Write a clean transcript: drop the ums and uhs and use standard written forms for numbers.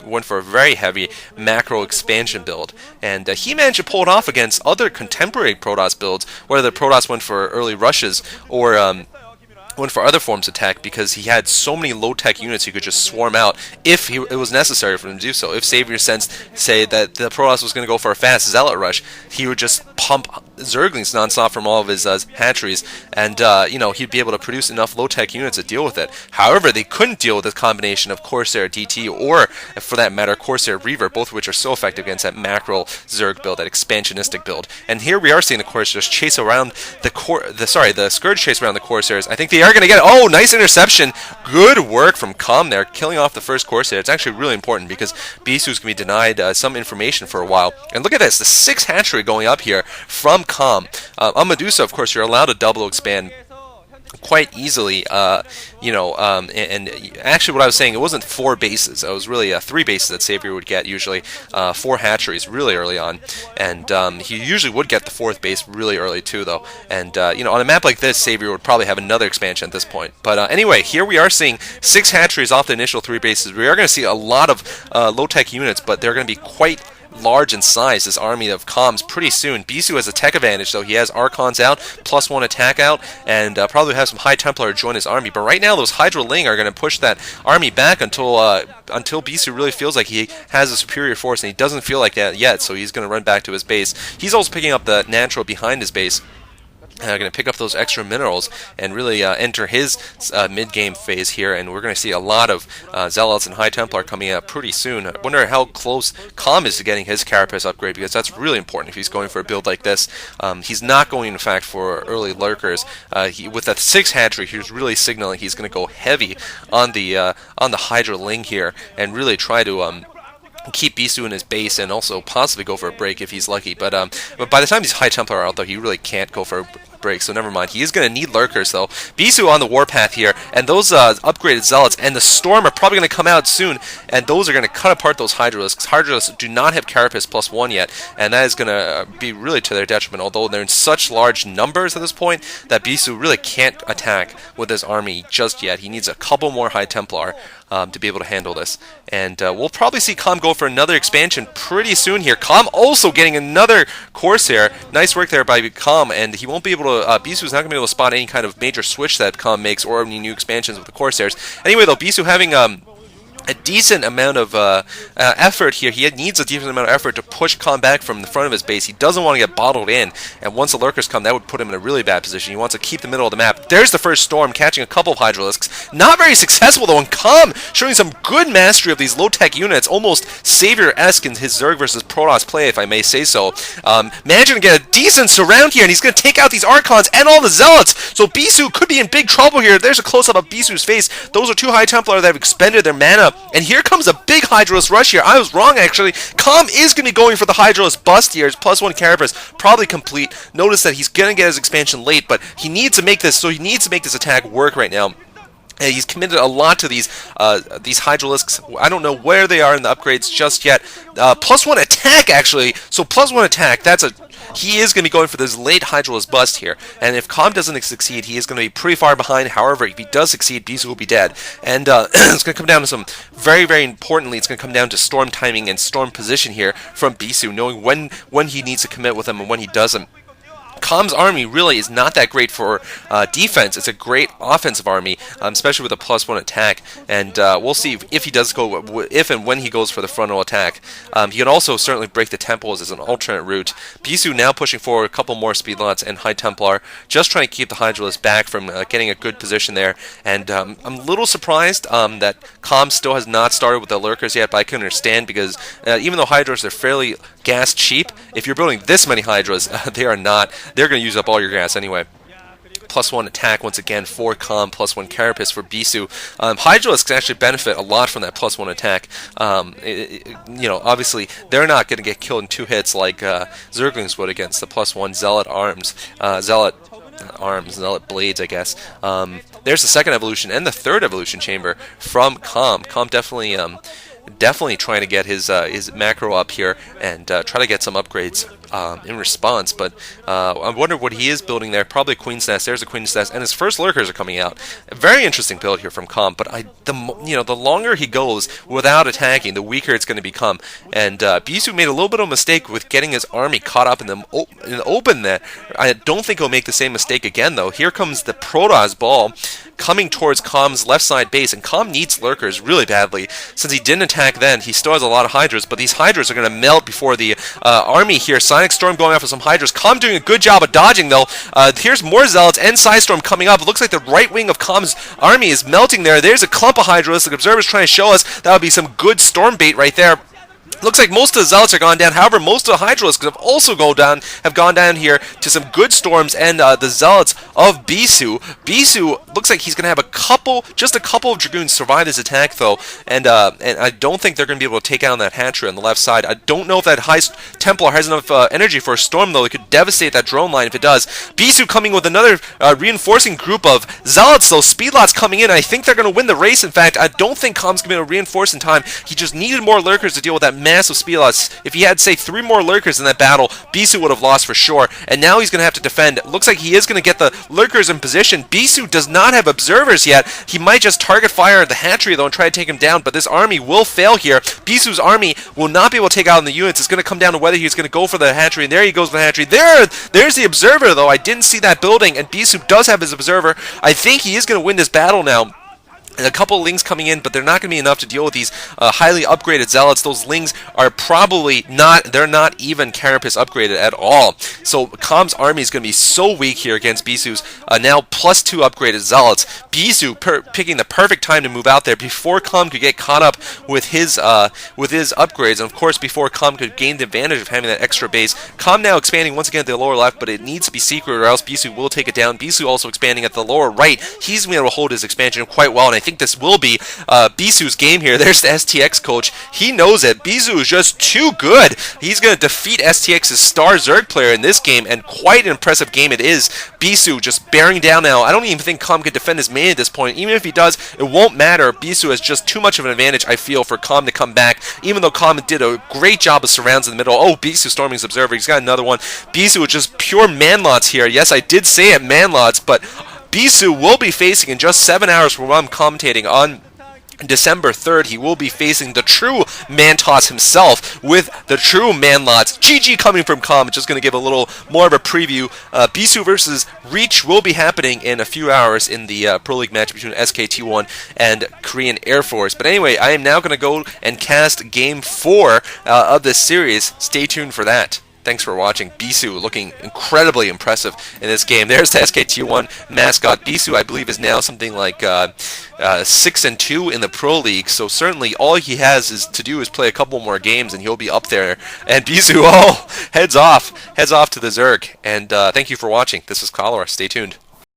went for a very heavy macro expansion build, and he managed to pull it off against other contemporary Protoss builds, whether the Protoss went for early rushes or went for other forms of attack, because he had so many low-tech units he could just swarm out if it was necessary for him to do so. If Savior sensed, say, that the Protoss was going to go for a fast Zealot rush, he would just pump Zerglings nonstop from all of his hatcheries, and he'd be able to produce enough low-tech units to deal with it. However, they couldn't deal with this combination of Corsair DT, or, for that matter, Corsair Reaver, both of which are so effective against that macro Zerg build, that expansionistic build. And here we are seeing the Corsairs chase around the Scourge chase around the Corsairs. I think they are going to get it. Oh, nice interception. Good work from Com there, killing off the first Corsair. It's actually really important because Bisu's going to be denied some information for a while. And look at this, the 6th hatchery going up here from Com. On Medusa, of course, you're allowed to double expand quite easily, and actually what I was saying, it wasn't 4 bases, it was really 3 bases that Savior would get usually, 4 hatcheries really early on, and he usually would get the 4th base really early too though, and on a map like this, Savior would probably have another expansion at this point. But anyway, here we are seeing 6 hatcheries off the initial 3 bases. We are going to see a lot of low-tech units, but they're going to be quite large in size, this army of comms, pretty soon. Bisu has a tech advantage, though. He has Archons out, +1 attack out, and probably have some High Templar join his army. But right now, those Hydra Ling are going to push that army back until Bisu really feels like he has a superior force, and he doesn't feel like that yet, so he's going to run back to his base. He's also picking up the natural behind his base. Going to pick up those extra minerals and really enter his mid-game phase here, and we're going to see a lot of Zealots and High Templar coming out pretty soon. I wonder how close Com is to getting his Carapace upgrade, because that's really important if he's going for a build like this. He's not going, in fact, for early Lurkers. With that 6 hatchery, he's really signaling he's going to go heavy on the Hydra Ling here and really try to keep Bisu in his base, and also possibly go for a break if he's lucky. But by the time these High Templar are out, though, he really can't go for a break, so never mind. He is going to need Lurkers, though. Bisu on the warpath here, and those upgraded Zealots and the Storm are probably going to come out soon, and those are going to cut apart those Hydralisks. Hydralisks do not have Carapace +1 yet, and that is going to be really to their detriment, although they're in such large numbers at this point that Bisu really can't attack with his army just yet. He needs a couple more High Templar to be able to handle this. And we'll probably see Com go for another expansion pretty soon here. Com also getting another Corsair. Nice work there by Com, and he won't be able to, Bisu's not going to be able to spot any kind of major switch that Com makes, or any new expansions with the Corsairs. Anyway, though, Bisu having a decent amount of effort here. He needs a decent amount of effort to push Com back from the front of his base. He doesn't want to get bottled in, and once the Lurkers come, that would put him in a really bad position. He wants to keep the middle of the map. There's the first Storm, catching a couple of Hydralisks. Not very successful, though, and Com showing some good mastery of these low-tech units, almost Savior-esque in his Zerg versus Protoss play, if I may say so. Managing to get a decent surround here, and he's going to take out these Archons and all the Zealots, so Bisu could be in big trouble here. There's a close-up of Bisu's face. Those are 2 High Templar that have expended their mana. And here comes a big Hydralisk rush here. I was wrong, actually. Com is going to be going for the Hydralisk bust here. His +1 Carapace probably complete. Notice that he's going to get his expansion late, but he needs to make this, so he needs to make this attack work right now. He's committed a lot to these Hydralisks. I don't know where they are in the upgrades just yet. +1 attack, actually. So +1 attack, he is going to be going for this late Hydralisk bust here. And if Com doesn't succeed, he is going to be pretty far behind. However, if he does succeed, Bisu will be dead. And it's going to come down to some, very, very importantly, it's going to come down to Storm timing and Storm position here from Bisu, knowing when he needs to commit with them and when he doesn't. Com's army really is not that great for defense. It's a great offensive army, especially with a +1 attack. And we'll see if he does go, if and when he goes for the frontal attack. He can also certainly break the temples as an alternate route. Bisu now pushing forward a couple more Speedlots and High Templar, just trying to keep the Hydralisk back from getting a good position there. And I'm a little surprised that Com still has not started with the Lurkers yet, but I can understand, because even though Hydras are fairly gas cheap, if you're building this many Hydras, they are not. They're going to use up all your gas anyway. +1 attack once again for Com, +1 Carapace for Bisu. Hydralisks actually benefit a lot from that +1 attack. Obviously they're not going to get killed in 2 hits like Zerglings would against the +1 Zealot arms, Zealot blades, I guess. There's the second evolution and the third evolution chamber from Com. Com definitely trying to get his macro up here and try to get some upgrades in response. But I wonder what he is building there. Probably a Queen's Nest. There's a Queen's Nest, and his first lurkers are coming out. A very interesting build here from Com. But the longer he goes without attacking, the weaker it's going to become. And Bisu made a little bit of a mistake with getting his army caught up in the open there. I don't think he'll make the same mistake again, though. Here comes the Protoss ball coming towards Com's left side base, and Com needs lurkers really badly. Since he didn't attack then, he still has a lot of Hydras, but these Hydras are going to melt before the army here. Sonic Storm going after some Hydras. Com doing a good job of dodging, though. Here's more Zealots and Psystorm coming up. It looks like the right wing of Com's army is melting there. There's a clump of Hydras. The Observer's trying to show us that would be some good storm bait right there. Looks like most of the Zealots are gone down. However, most of the Hydralisks have also gone down here to some good storms, and the Zealots of Bisu. Bisu looks like he's going to have just a couple of Dragoons survive this attack, though, and I don't think they're going to be able to take out that hatchery on the left side. I don't know if that High Templar has enough energy for a storm, though. It could devastate that drone line if it does. Bisu coming with another reinforcing group of Zealots, though. Speedlots coming in. I think they're going to win the race. In fact, I don't think Com's going to be able to reinforce in time. He just needed more lurkers to deal with that massive speedlots. If he had, say, 3 more lurkers in that battle, Bisu would have lost for sure. And now he's going to have to defend. It looks like he is going to get the lurkers in position. Bisu does not have observers yet. He might just target fire at the hatchery, though, and try to take him down. But this army will fail here. Bisu's army will not be able to take out the units. It's going to come down to whether he's going to go for the hatchery. And there he goes with the hatchery. There's the observer, though. I didn't see that building, and Bisu does have his observer. I think he is going to win this battle now. And a couple of Lings coming in, but they're not going to be enough to deal with these highly upgraded Zealots. Those Lings are probably not, they're not even Carapace upgraded at all. So Com's army is going to be so weak here against Bisu's now +2 upgraded Zealots. Bisu picking the perfect time to move out there before Com could get caught up with his upgrades, and of course before Com could gain the advantage of having that extra base. Com now expanding once again at the lower left, but it needs to be secret or else Bisu will take it down. Bisu also expanding at the lower right. He's been able to hold his expansion quite well, and I think this will be Bisu's game here. There's the STX coach. He knows it. Bisu is just too good. He's going to defeat STX's star Zerg player in this game, and quite an impressive game it is. Bisu just bearing down now. I don't even think Com can defend his main at this point. Even if he does, it won't matter. Bisu has just too much of an advantage, I feel, for Com to come back, even though Com did a great job of surrounds in the middle. Oh, Bisu storming his observer. He's got another one. Bisu is just pure manlots here. Yes, I did say it, manlots, but Bisu will be facing in just 7 hours from what I'm commentating on December 3rd, he will be facing the true Mantos himself with the true Manlots. GG coming from Com. Just going to give a little more of a preview. Bisu versus Reach will be happening in a few hours in the Pro League match between SKT1 and Korean Air Force. But anyway, I am now going to go and cast Game 4 of this series. Stay tuned for that. Thanks for watching. Bisu looking incredibly impressive in this game. There's the SKT1 mascot. Bisu, I believe, is now something like 6-2 in the Pro League. So certainly all he has to do is play a couple more games and he'll be up there. And Bisu, heads off to the Zerg. And thank you for watching. This is Cholera. Stay tuned.